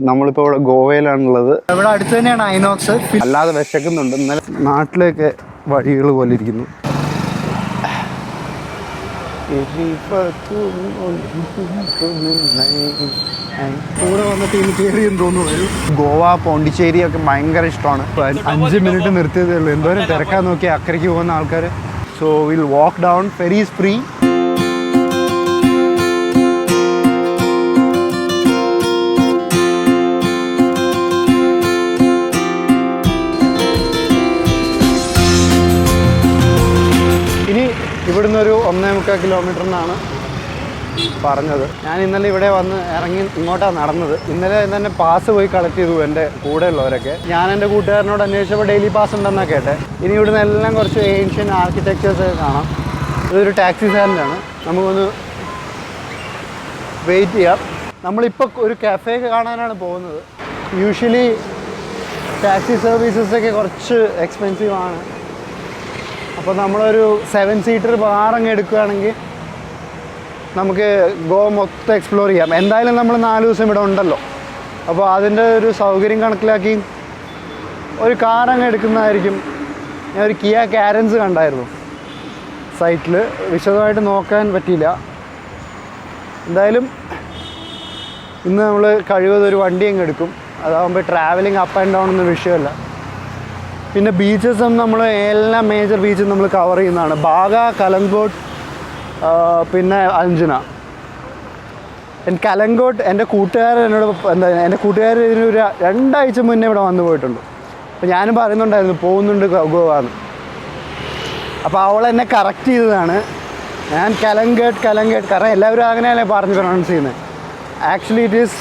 നമ്മളിപ്പോൾ ഇവിടെ ഗോവയിലാണുള്ളത്. ഇവിടെ അടുത്ത് തന്നെയാണ് ഐനോക്സ്. അല്ലാതെ വിശക്കുന്നുണ്ട്. ഇന്നലെ നാട്ടിലേക്ക് വഴികൾ പോലെ ഇരിക്കുന്നു. കൂടെ വന്നിട്ട് ഇനി കയറിയെന്ന് തോന്നുന്നു. ഗോവ പോണ്ടിച്ചേരി ഒക്കെ ഭയങ്കര ഇഷ്ടമാണ്. 5 മിനിറ്റ് നിർത്തിയതേ ഉള്ളൂ. എന്തോരം തിരക്കാൻ നോക്കി അക്കരയ്ക്ക് പോകുന്ന ആൾക്കാർ. So will walk down. Ferry is free. ഇനി ഇവിടുന്ന് ഒരു 1.25 കിലോമീറ്ററിനാണ് പറഞ്ഞത്. ഞാൻ ഇന്നലെ ഇവിടെ വന്ന് ഇറങ്ങി ഇങ്ങോട്ടാണ് നടന്നത്. ഇന്നലെ തന്നെ പാസ് പോയി കളക്ട് ചെയ്തു എൻ്റെ കൂടെ ഉള്ളവരൊക്കെ. ഞാൻ എൻ്റെ കൂട്ടുകാരനോട് അന്വേഷിച്ചപ്പോൾ ഡെയിലി പാസ് ഉണ്ടെന്നാണ് കേട്ടെ. ഇനി ഇവിടുന്ന് എല്ലാം കുറച്ച് ഏൻഷ്യൻ ആർക്കിടെക്ചേഴ്സ് ഒക്കെ കാണാം. ഇതൊരു ടാക്സി സ്റ്റാൻഡാണ്. നമുക്കൊന്ന് വെയിറ്റ് ചെയ്യാം. നമ്മളിപ്പോൾ ഒരു കഫേ കാണാനാണ് പോകുന്നത്. യൂഷ്വലി ടാക്സി സർവീസസൊക്കെ കുറച്ച് എക്സ്പെൻസീവ് ആണ്. അപ്പോൾ നമ്മളൊരു 7 സീറ്റർ കാറങ്ങ് എടുക്കുകയാണെങ്കിൽ നമുക്ക് ഗോവ മൊത്തം എക്സ്പ്ലോർ ചെയ്യാം. എന്തായാലും നമ്മൾ 4 ദിവസം ഇവിടെ ഉണ്ടല്ലോ. അപ്പോൾ അതിൻ്റെ ഒരു സൗകര്യം കണക്കിലാക്കി ഒരു കാറങ്ങ് എടുക്കുന്നതായിരിക്കും. ഞാൻ ഒരു കിയ കാരൻസ് കണ്ടായിരുന്നു സൈറ്റിൽ. വിശദമായിട്ട് നോക്കാൻ പറ്റിയില്ല. എന്തായാലും ഇന്ന് നമ്മൾ കഴിവതൊരു വണ്ടി അങ്ങ് എടുക്കും. അതാകുമ്പോൾ ട്രാവലിംഗ് അപ്പ് ആൻഡ് ഡൗൺ ഒന്നും വിഷയമല്ല. പിന്നെ ബീച്ചസും നമ്മൾ എല്ലാ മേജർ ബീച്ചും നമ്മൾ കവർ ചെയ്യുന്നതാണ്. ബാഗ, കലങ്കോട്ട്, പിന്നെ അഞ്ജന. കലങ്കോട്ട് എൻ്റെ കൂട്ടുകാരൻ എന്നോട് എൻ്റെ കൂട്ടുകാരൻ ഇതിനൊരു 2 ആഴ്ച മുന്നേ ഇവിടെ വന്നു പോയിട്ടുണ്ട്. അപ്പോൾ ഞാനും പറയുന്നുണ്ടായിരുന്നു പോകുന്നുണ്ട് ഗോവ. അപ്പോൾ അവളെന്നെ കറക്റ്റ് ചെയ്തതാണ്. ഞാൻ കലങ്കോട്ട് കാരണം എല്ലാവരും അങ്ങനെയല്ലേ പറഞ്ഞ് പ്രൊണൗൺസ് ചെയ്യുന്നത്. Actually it's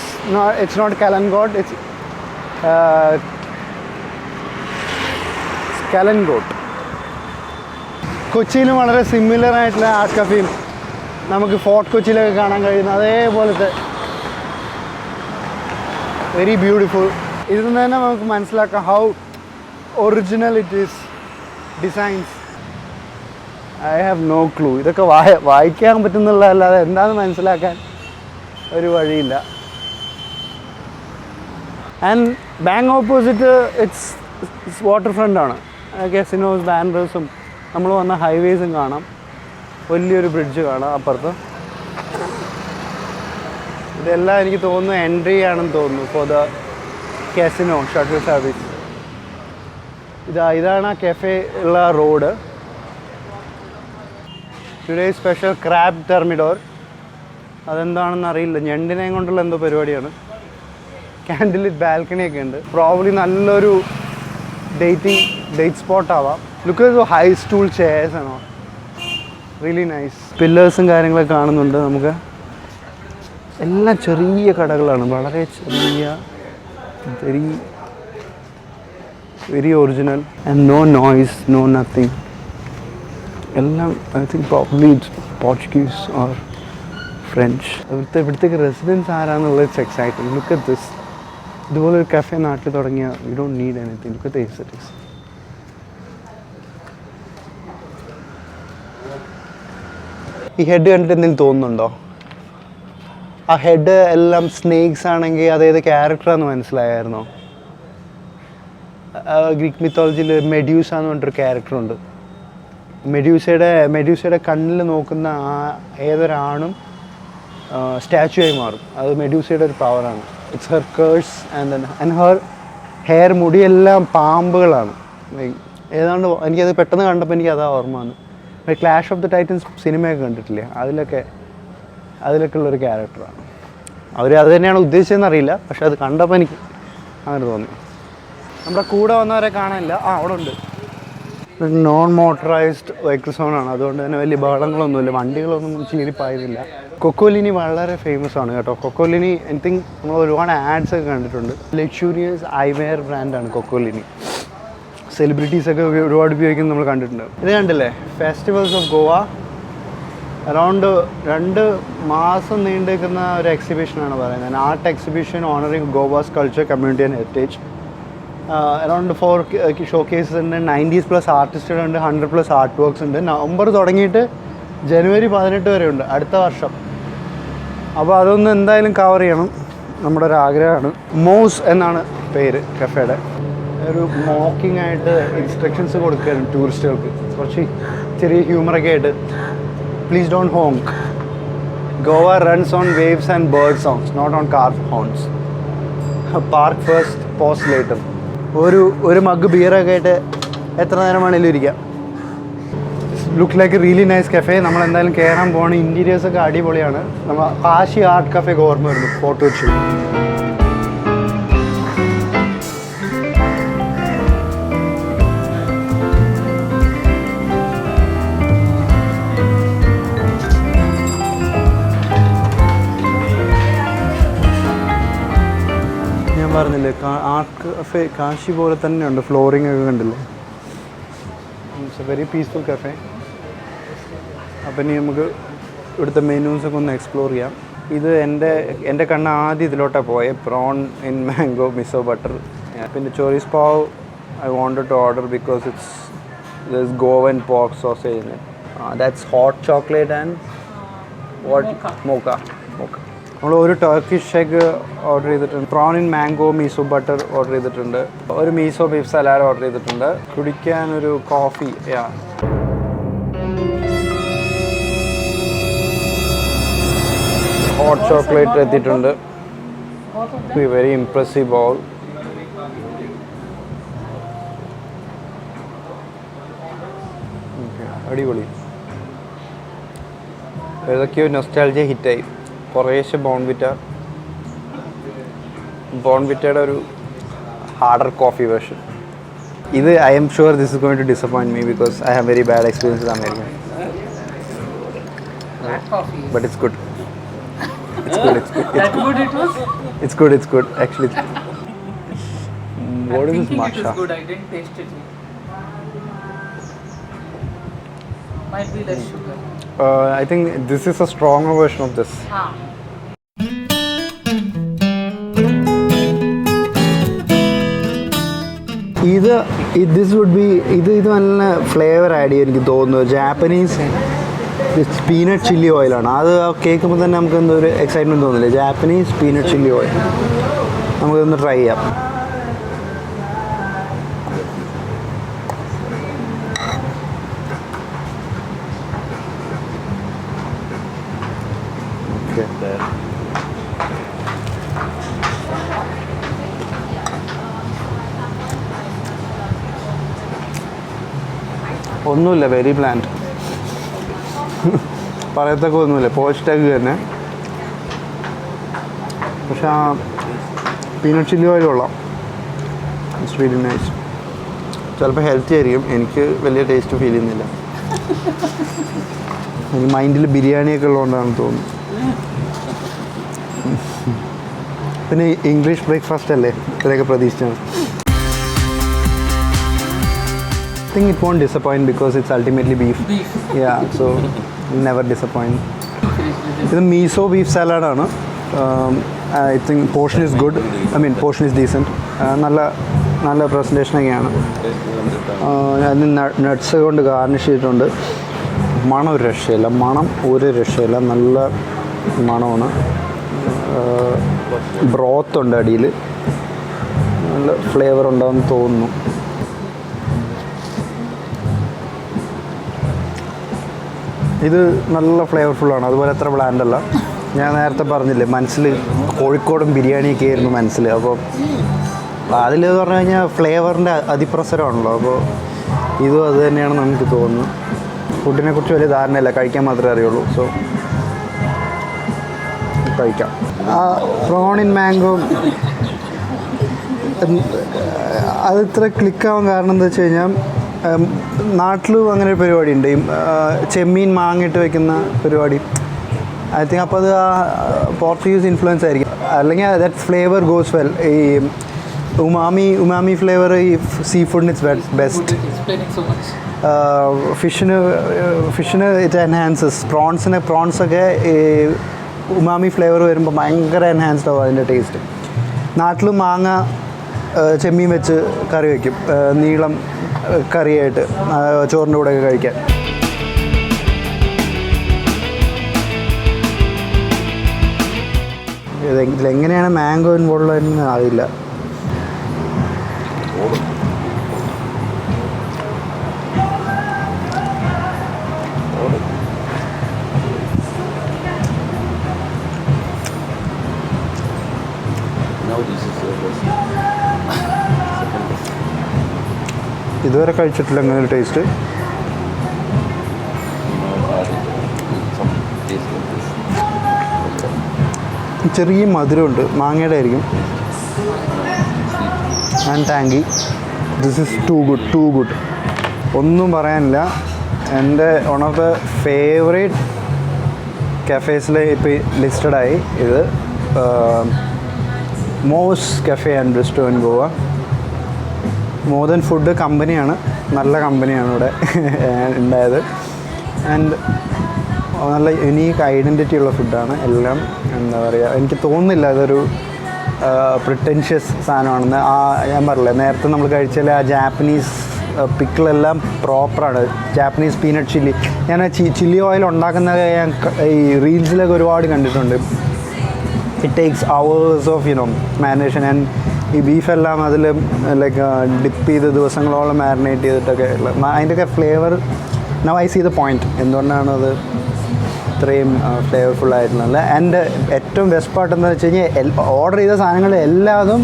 not Calangute, it's Calangute. കൊച്ചിയിലും വളരെ സിമിലർ ആയിട്ടുള്ള ആർട്ട് കഫേയും നമുക്ക് ഫോർട്ട് കൊച്ചിയിലൊക്കെ കാണാൻ കഴിയുന്ന അതേപോലത്തെ വെരി ബ്യൂട്ടിഫുൾ. ഇതിൽ നിന്ന് തന്നെ നമുക്ക് മനസ്സിലാക്കാം how original it is. Designs I have no clue. ഇതൊക്കെ വായിക്കാൻ പറ്റുന്നുള്ളതല്ലാതെ എന്താണെന്ന് മനസ്സിലാക്കാൻ ഒരു വഴിയില്ല. And bank opposite it's water ഫ്രണ്ടാണ്. കസിനോസ്, ബാൻഡേഴ്സും നമ്മൾ വന്ന ഹൈവേസും കാണാം. വലിയൊരു ബ്രിഡ്ജ് കാണാം അപ്പുറത്ത്. ഇതെല്ലാം എനിക്ക് തോന്നുന്നു എൻട്രി ആണെന്ന് തോന്നുന്നു for the casino shuttle service. ഇതാണ് ആ കഫേ ഉള്ള road. Today special crab thermidor. അതെന്താണെന്ന് അറിയില്ല. ഞണ്ടിനെയും കൊണ്ടുള്ള എന്തോ പരിപാടിയാണ്. ക്യാൻഡിൽ ലിറ്റ് ബാൽക്കണിയൊക്കെ ഉണ്ട്. പ്രോബ്ലി നല്ലൊരു ഡേറ്റ് സ്പോട്ട് ആവാം. Look at high stool chairs ആണോ, റിയലി നൈസ്. പില്ലേഴ്സും കാര്യങ്ങളൊക്കെ കാണുന്നുണ്ട്. നമുക്ക് എല്ലാം ചെറിയ കടകളാണ്, വളരെ ചെറിയ, very original and no noise, no nothing. എല്ലാം I think probably Portuguese or French. ഇവിടുത്തേക്ക് റെസിഡൻസ് ആരാന്നുള്ളത് it's exciting. Look at this. ഇതുപോലൊരു കഫേ നാട്ടിൽ തുടങ്ങിയാൽ you don't need anything. Look at this. It is ഈ ഹെഡ് കണ്ടിട്ട് എന്തെങ്കിലും തോന്നുന്നുണ്ടോ? ആ ഹെഡ് എല്ലാം സ്നേക്സ് ആണെങ്കിൽ അതേത് ക്യാരക്ടറാന്ന് മനസ്സിലായായിരുന്നോ? ഗ്രീക്ക് മിത്തോളജിയിൽ മെഡ്യൂസ എന്ന് പറഞ്ഞിട്ടൊരു ക്യാരക്ടറുണ്ട്. മെഡ്യൂസയുടെ കണ്ണിൽ നോക്കുന്ന ഏതൊരാണും സ്റ്റാച്ചു ആയി മാറും. അത് മെഡ്യൂസയുടെ ഒരു പവറാണ്. It's her curse and her hair, മുടിയെല്ലാം പാമ്പുകളാണ്. ഏതാണ്ട് എനിക്കത് പെട്ടെന്ന് കണ്ടപ്പോൾ എനിക്ക് അതാ ഓർമ്മ വന്നു. ക്ലാഷ് ഓഫ് ദ ടൈറ്റൻസ് സിനിമയൊക്കെ കണ്ടിട്ടില്ലേ, അതിലൊക്കെ ഉള്ളൊരു ക്യാരക്ടറാണ്. അത് തന്നെയാണ് ഉദ്ദേശിച്ചതെന്ന് അറിയില്ല, പക്ഷെ അത് കണ്ടപ്പോൾ എനിക്ക് അങ്ങനെ തോന്നി. നമ്മുടെ കൂടെ വന്നവരെ കാണാനില്ല. അവിടെ ഉണ്ട്. നോൺ മോട്ടറൈസ്ഡ് വെഹിക്കിൾ സോണാണ്. അതുകൊണ്ട് തന്നെ വലിയ ബഹളങ്ങളൊന്നുമില്ല, വണ്ടികളൊന്നും ചീറിപ്പായുന്നില്ല. കൊക്കോലിനി വളരെ ഫേമസ് ആണ് കേട്ടോ. കൊക്കോലിനി ഐ തിങ്ക് നമ്മൾ ഒരുപാട് ആഡ്സ് ഒക്കെ കണ്ടിട്ടുണ്ട്. ലക്ഷൂറിയസ് ഐവെയർ ബ്രാൻഡാണ് കൊക്കോലിനി. സെലിബ്രിറ്റീസൊക്കെ ഒരുപാട് ഉപയോഗിക്കുന്നത് നമ്മൾ കണ്ടിട്ടുണ്ട്. ഇത് കണ്ടില്ലേ, ഫെസ്റ്റിവൽസ് ഓഫ് ഗോവ. അറൗണ്ട് 2 മാസം നീണ്ടു നിൽക്കുന്ന ഒരു എക്സിബിഷനാണ് പറയുന്നത്. Art exhibition honouring Goa's culture, community and heritage. Around 4 showcases ഉണ്ട്. 90+ ആർട്ടിസ്റ്റുകളുണ്ട്. 100+ ആർട്ട് വർക്ക്സ് ഉണ്ട്. നവംബർ തുടങ്ങിയിട്ട് ജനുവരി 18 വരെ ഉണ്ട് അടുത്ത വർഷം. അപ്പോൾ അതൊന്ന് എന്തായാലും കവർ ചെയ്യണം. നമ്മുടെ ഒരു ആഗ്രഹമാണ്. മോസ് എന്നാണ് പേര് കഫേയുടെ. ഒരു മോക്കിംഗ് ആയിട്ട് ഇൻസ്ട്രക്ഷൻസ് കൊടുക്കുകയാണ് ടൂറിസ്റ്റുകൾക്ക്, കുറച്ച് ചെറിയ ഹ്യൂമറൊക്കെ ആയിട്ട്. Please don't honk. Goa runs on waves and bird sounds, not on car horns. Park first, post later. ഒരു മഗ് ബിയറൊക്കെ ആയിട്ട് എത്ര നേരം വേണമെങ്കിലും ഇരിക്കാം. Look like a really nice cafe. നമ്മൾ എന്തായാലും കയറാൻ പോകണം. ഇൻറ്റീരിയേഴ്സൊക്കെ അടിപൊളിയാണ്. നമ്മൾ കാശി ആർട്ട് കഫേക്ക് ഓർമ്മ വരുന്നു, ഫോട്ടോ വെച്ചു. ഞാൻ പറഞ്ഞില്ലേ ആർട്ട് കഫേ കാശി പോലെ തന്നെയുണ്ട്. ഫ്ലോറിംഗ് ഒക്കെ കണ്ടില്ലേ. It's A very peaceful cafe. അപ്പം ഇനി നമുക്ക് ഇവിടുത്തെ മെനൂസൊക്കെ ഒന്ന് എക്സ്പ്ലോർ ചെയ്യാം. ഇത് എൻ്റെ കണ്ണ് ആദ്യം ഇതിലോട്ടാണ് പോയത്. Prawn in mango miso butter. പിന്നെ choris pav I wanted to order because it's Goan pork sausage. That's hot chocolate and what mocha. നമ്മൾ ഒരു ടർക്കിഷ് എഗ് ഓർഡർ ചെയ്തിട്ടുണ്ട്. Prawn in mango miso butter order ചെയ്തിട്ടുണ്ട്. ഒരു മീസോ ബീഫ് സലാഡ് ഓർഡർ ചെയ്തിട്ടുണ്ട്. കുടിക്കാനൊരു coffee. Hot chocolate എത്തിയിട്ടുണ്ട്. Very impressive bowl. അടിപൊളി. ഏതൊക്കെയോ നൊസ്റ്റാൾജിയ ഹിറ്റായി. കുറേശ്ശെ ബോൺവിറ്റയുടെ ഒരു ഹാർഡർ കോഫി വേർഷൻ. ഇത് I am sure this is going to disappoint me because I have very bad experience with American. But it's good. It's good. Actually, what is this matcha? It is good. I didn't taste it. Might be less sugar. I think this is a stronger version of this. This would be ഇത് നല്ല flavour add ചെയ്യും എനിക്ക് തോന്നുന്നു. Japanese peanut chilli ഓയിലാണ്. അത് കേൾക്കുമ്പോൾ തന്നെ നമുക്ക് എന്തൊരു എക്സൈറ്റ്മെൻറ്റ് തോന്നില്ലേ. Japanese peanut chilli oil. നമുക്കിതൊന്ന് ട്രൈ ചെയ്യാം. ഒന്നുമില്ല, വെരി പ്ലാൻഡ്. പറയത്തൊക്കെ ഒന്നുമില്ല, പോസ്റ്റൊക്കെ തന്നെ. പക്ഷെ ആ പീനട്ട് ചില്ലി ഓയിൽ കൊള്ളാം. It's very nice. ചിലപ്പോൾ ഹെൽത്തി ആയിരിക്കും. എനിക്ക് വലിയ ടേസ്റ്റ് ഫീൽ ചെയ്യുന്നില്ല. എനിക്ക് മൈൻഡിൽ ബിരിയാണിയൊക്കെ ഉള്ളതുകൊണ്ടാണെന്ന് തോന്നുന്നു. പിന്നെ ഇംഗ്ലീഷ് ബ്രേക്ക്ഫാസ്റ്റ് അല്ലേ, ഇത്രയൊക്കെ പ്രതീക്ഷിച്ചാണ്. I think it won't disappoint because it's ultimately beef. Yeah, so never disappoint. ഇത് മീസോ ബീഫ് സലാഡാണ്. I think portion is good. Portion is decent. നല്ല പ്രസൻറ്റേഷനൊക്കെയാണ്. അതിന് നട്ട്സ് കൊണ്ട് ഗാർണിഷ് ചെയ്തിട്ടുണ്ട്. മണം ഒരു രക്ഷയില്ല. നല്ല മണമാണ്. ബ്രോത്തുണ്ട് അടിയിൽ. നല്ല ഫ്ലേവർ ഉണ്ടാകുമെന്ന് തോന്നുന്നു. ഇത് നല്ല ഫ്ലേവർഫുള്ളാണ്. അതുപോലെ അത്ര ബ്ലാൻഡല്ല. ഞാൻ നേരത്തെ പറഞ്ഞില്ലേ, മനസ്സിൽ കോഴിക്കോടും ബിരിയാണിയൊക്കെ ആയിരുന്നു മനസ്സിൽ. അപ്പോൾ അതിലെന്ന് പറഞ്ഞു കഴിഞ്ഞാൽ ഫ്ലേവറിൻ്റെ അതിപ്രസരമാണല്ലോ. അപ്പോൾ ഇതും അത് തന്നെയാണെന്ന് നമുക്ക് തോന്നുന്നു. ഫുഡിനെ കുറിച്ച് വലിയ ധാരണയില്ല, കഴിക്കാൻ മാത്രമേ അറിയുള്ളൂ. സോ കഴിക്കാം. പ്രോൺ ഇൻ മാംഗോ അത് ഇത്ര ക്ലിക്കാവാൻ കാരണം എന്താ വെച്ച് കഴിഞ്ഞാൽ, നാട്ടിലും അങ്ങനെ ഒരു പരിപാടി ഉണ്ട്. ചെമ്മീൻ മാങ്ങിയിട്ട് വെക്കുന്ന പരിപാടി. ഐ തിങ്ക് അപ്പോൾ അത് പോർച്ചുഗീസ് ഇൻഫ്ലുവൻസ് ആയിരിക്കും. അല്ലെങ്കിൽ ദാറ്റ് ഫ്ലേവർ ഗോസ് വെൽ. ഈ ഉമാമി ഫ്ലേവർ ഈ സീ ഫുഡിന് ഇറ്റ്സ് ബെസ്റ്റ്. ഫിഷിന് ഇറ്റ് എൻഹാൻസസ്. പ്രോൺസൊക്കെ ഈ ഉമാമി ഫ്ലേവർ വരുമ്പോൾ ഭയങ്കര എൻഹാൻസ്ഡ് ആവും അതിൻ്റെ ടേസ്റ്റ്. നാട്ടിൽ മാങ്ങ ചെമ്മീൻ വെച്ച് കറി വയ്ക്കും, നീളം കറിയായിട്ട് ചോറിൻ്റെ കൂടെയൊക്കെ കഴിക്കാൻ. ഇതിലെങ്ങനെയാണ് മാംഗോ ഇൻവോൾവ് ആയിരുന്നെന്ന് അറിയില്ല. ഇതുവരെ കഴിച്ചിട്ടില്ല അങ്ങനെ ഒരു ടേസ്റ്റ്. ചെറിയ മധുരമുണ്ട്, മാങ്ങയുടെ ആയിരിക്കും. And tangy. This is too good. ഒന്നും പറയാനില്ല. എൻ്റെ വൺ ഓഫ് ദ ഫേവറേറ്റ് കഫേസിൽ ഇപ്പോൾ ലിസ്റ്റഡായി ഇത്. Mo's cafe and resto in Goa. More than food കമ്പനിയാണ്, നല്ല കമ്പനിയാണ് ഇവിടെ ഉണ്ടായത്. ആൻഡ് നല്ല യുണീക്ക് ഐഡൻറ്റിറ്റി ഉള്ള ഫുഡാണ് എല്ലാം. എന്താ പറയുക, എനിക്ക് തോന്നുന്നില്ല അതൊരു പ്രിട്ടൻഷ്യസ് സാധനമാണെന്ന്. ഞാൻ പറഞ്ഞില്ലേ നേരത്തെ നമ്മൾ കഴിച്ചാൽ ആ ജാപ്പനീസ് പിക്കിളെല്ലാം പ്രോപ്പറാണ്. ജാപ്പനീസ് പീനട്ട് ചില്ലി, ഞാൻ ചില്ലി ഓയിൽ ഉണ്ടാക്കുന്നത് ഞാൻ ഈ റീൽസിലൊക്കെ ഒരുപാട് കണ്ടിട്ടുണ്ട്. It takes hours of marination. And ഈ ബീഫെല്ലാം അതിൽ ലൈക്ക് ഡിപ്പ് ചെയ്ത് ദിവസങ്ങളോളം മാരിനേറ്റ് ചെയ്തിട്ടൊക്കെ ഉള്ള അതിൻ്റെയൊക്കെ flavour. Now I see the point എന്തുകൊണ്ടാണ് അത് ഇത്രയും ഫ്ലേവർഫുൾ ആയിട്ടുള്ളത്. ആൻഡ് ഏറ്റവും ബെസ്റ്റ് പാർട്ട് എന്താണെന്ന് വെച്ച് കഴിഞ്ഞാൽ ഓർഡർ ചെയ്ത സാധനങ്ങൾ എല്ലാതും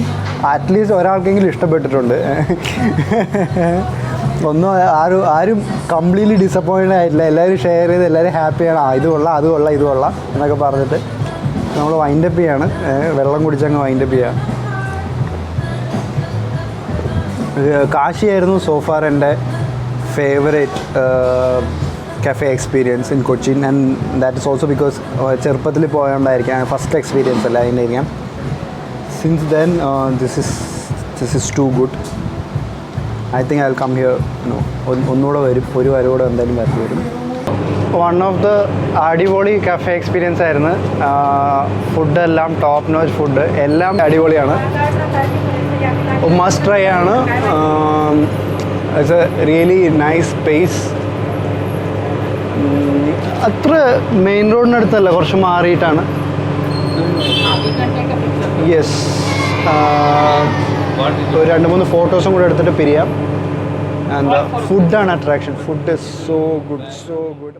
അറ്റ്ലീസ്റ്റ് ഒരാൾക്കെങ്കിലും ഇഷ്ടപ്പെട്ടിട്ടുണ്ട്. ഒന്നും ആരും കംപ്ലീറ്റ്ലി ഡിസപ്പോയിൻറ്റഡ് ആയിട്ടില്ല. എല്ലാവരും ഷെയർ ചെയ്ത് എല്ലാവരും ഹാപ്പിയാണ്. ഇത് കൊള്ളാം എന്നൊക്കെ പറഞ്ഞിട്ട് നമ്മൾ വൈൻഡപ്പ് ചെയ്യാണ്. വെള്ളം കുടിച്ചങ്ങ് വൈൻഡപ്പ് ചെയ്യാം. കാശിയായിരുന്നു സോഫാർ എൻ്റെ favourite cafe experience in Cochin. And that is also because ചെറുപ്പത്തിൽ പോയോണ്ടായിരിക്കാം, ഫസ്റ്റ് എക്സ്പീരിയൻസ് അല്ല അതിൻ്റെ ആയിരിക്കാം. Since then this is too good. I think I will come here. ഒന്നുകൂടെ വരും, ഒരു വരൂടെ എന്തായാലും വരും. വൺ ഓഫ് ദ അടിപൊളി കഫേ എക്സ്പീരിയൻസ് ആയിരുന്നു. ഫുഡെല്ലാം ടോപ്പ് നോച്ച് ഫുഡ്, എല്ലാം അടിപൊളിയാണ്. മസ്റ്റ് ട്രൈ ആണ്. It's a really nice space. അത്ര മെയിൻ റോഡിനടുത്തല്ല, കുറച്ച് മാറിയിട്ടാണ്. യെസ്. ഒരു 2-3 ഫോട്ടോസും കൂടെ എടുത്തിട്ട് പിരിയാം. ആൻഡ് ഫുഡാണ് attraction. Food is so good.